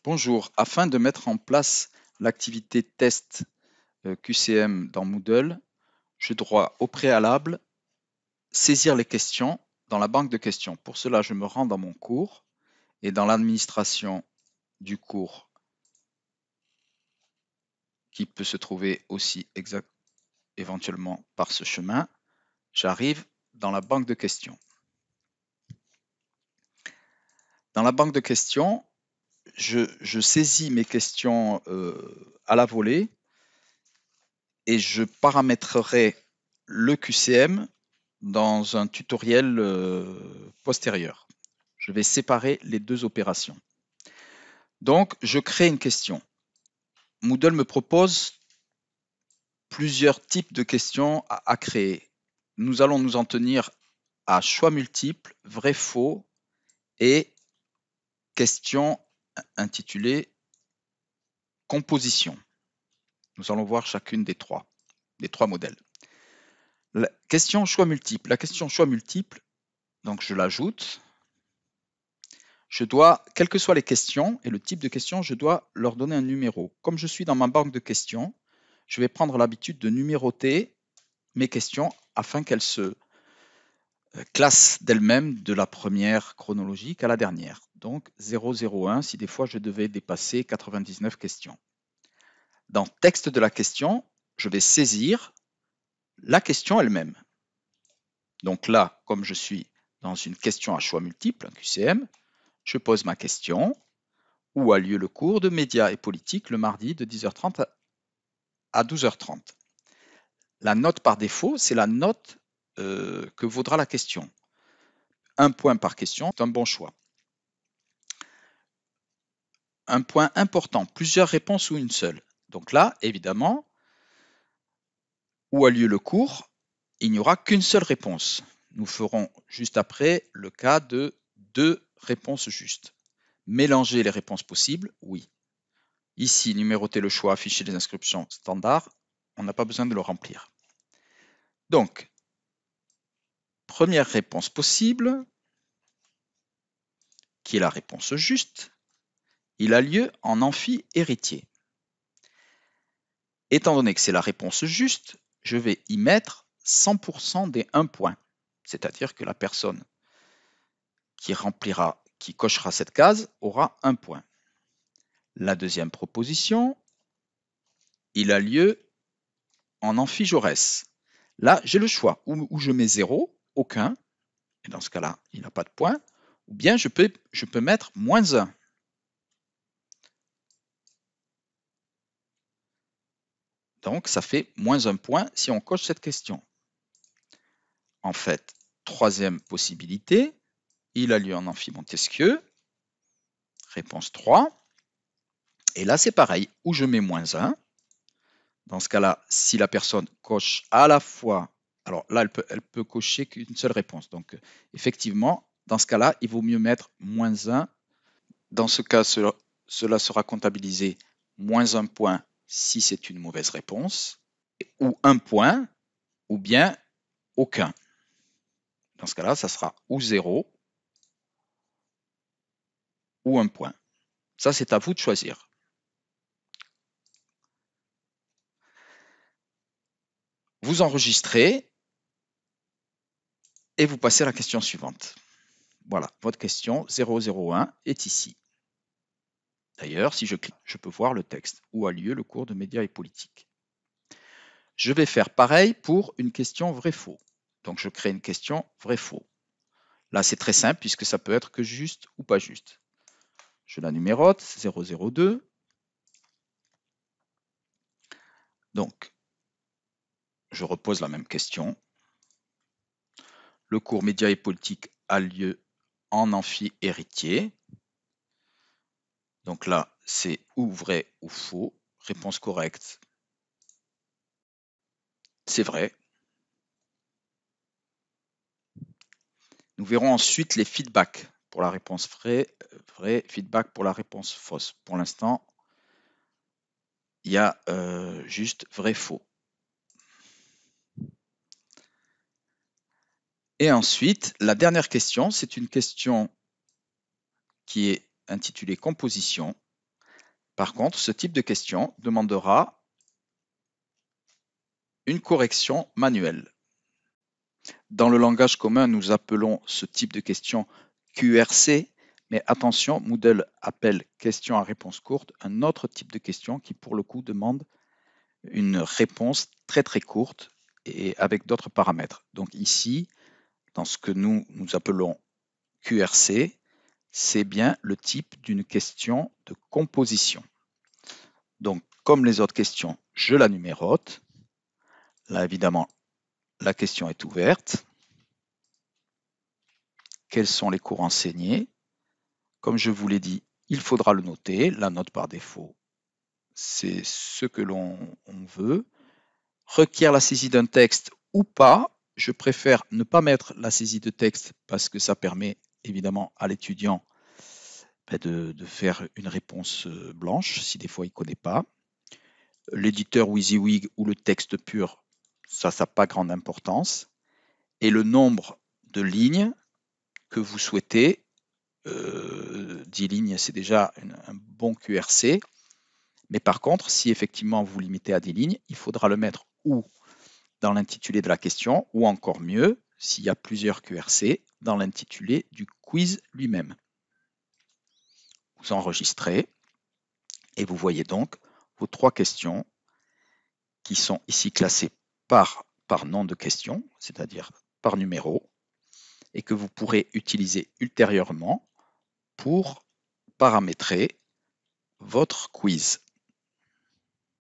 Bonjour, afin de mettre en place l'activité test QCM dans Moodle, je dois au préalable saisir les questions dans la banque de questions. Pour cela, je me rends dans mon cours et dans l'administration du cours qui peut se trouver aussi éventuellement par ce chemin, j'arrive dans la banque de questions. Dans la banque de questions, je saisis mes questions à la volée et je paramétrerai le QCM dans un tutoriel postérieur. Je vais séparer les deux opérations. Donc, je crée une question. Moodle me propose plusieurs types de questions à créer. Nous allons nous en tenir à choix multiples, vrai, faux et question intitulée composition. Nous allons voir chacune des trois modèles. La question choix multiple. La question choix multiple, donc je l'ajoute. Je dois, quelles que soient les questions et le type de question, je dois leur donner un numéro. Comme je suis dans ma banque de questions, je vais prendre l'habitude de numéroter mes questions afin qu'elles se classent d'elles-mêmes de la première chronologique à la dernière. Donc 001 si des fois je devais dépasser 99 questions. Dans texte de la question, je vais saisir la question elle-même. Donc là, comme je suis dans une question à choix multiple, un QCM, je pose ma question. Où a lieu le cours de médias et politique le mardi de 10h30 à 12h30. La note par défaut, c'est la note que vaudra la question. Un point par question, c'est un bon choix. Un point important, plusieurs réponses ou une seule. Donc là, évidemment, où a lieu le cours, il n'y aura qu'une seule réponse. Nous ferons juste après le cas de 2 réponses justes. Mélanger les réponses possibles, oui. Ici, numéroter le choix, afficher les inscriptions standards, on n'a pas besoin de le remplir. Donc, première réponse possible, qui est la réponse juste, il a lieu en amphi héritier. Étant donné que c'est la réponse juste, je vais y mettre 100% des 1 point. C'est-à-dire que la personne qui cochera cette case aura 1 point. La deuxième proposition, il a lieu en amphi Jaurès. Là, j'ai le choix, où je mets 0, aucun, et dans ce cas-là, il n'a pas de point, ou bien je peux mettre moins 1. Donc, ça fait moins 1 point si on coche cette question. En fait, troisième possibilité, il a lieu en amphi Montesquieu. Réponse 3. Et là, c'est pareil, où je mets moins 1. Dans ce cas-là, si la personne coche à la fois, alors là, elle peut cocher qu'une seule réponse. Donc, effectivement, dans ce cas-là, il vaut mieux mettre moins 1. Dans ce cas, cela sera comptabilisé moins 1 point si c'est une mauvaise réponse, ou 1 point, ou bien aucun. Dans ce cas-là, ça sera ou 0 ou 1 point. Ça, c'est à vous de choisir. Vous enregistrez et vous passez à la question suivante. Voilà, votre question 001 est ici. D'ailleurs, si je clique, je peux voir le texte. Où a lieu le cours de médias et politique? Je vais faire pareil pour une question vrai-faux. Donc, je crée une question vrai-faux. Là, c'est très simple puisque ça peut être que juste ou pas juste. Je la numérote, 002. Donc, je repose la même question. Le cours médias et politique a lieu en amphi héritier. Donc là, c'est ou vrai ou faux. Réponse correcte, c'est vrai. Nous verrons ensuite les feedbacks pour la réponse vrai, feedback pour la réponse fausse. Pour l'instant, il y a juste vrai, faux. Et ensuite, la dernière question, c'est une question qui est intitulée composition. Par contre, ce type de question demandera une correction manuelle. Dans le langage commun, nous appelons ce type de question QRC, mais attention, Moodle appelle question à réponse courte un autre type de question qui, pour le coup, demande une réponse très très courte et avec d'autres paramètres. Donc ici, dans ce que nous appelons QRC, c'est bien le type d'une question de composition. Donc, comme les autres questions, je la numérote. Là, évidemment, la question est ouverte. Quels sont les cours enseignés? Comme je vous l'ai dit, il faudra le noter. La note par défaut, c'est ce que l'on veut. Requiert la saisie d'un texte ou pas. Je préfère ne pas mettre la saisie de texte parce que ça permet évidemment à l'étudiant de faire une réponse blanche si des fois il ne connaît pas. L'éditeur WYSIWYG ou le texte pur, ça n'a pas grande importance. Et le nombre de lignes que vous souhaitez, 10 lignes, c'est déjà un bon QRC. Mais par contre, si effectivement vous limitez à 10 lignes, il faudra le mettre ou dans l'intitulé de la question, ou encore mieux, s'il y a plusieurs QRC, dans l'intitulé du quiz lui-même. Vous enregistrez et vous voyez donc vos 3 questions qui sont ici classées par nom de question, c'est-à-dire par numéro, et que vous pourrez utiliser ultérieurement pour paramétrer votre quiz.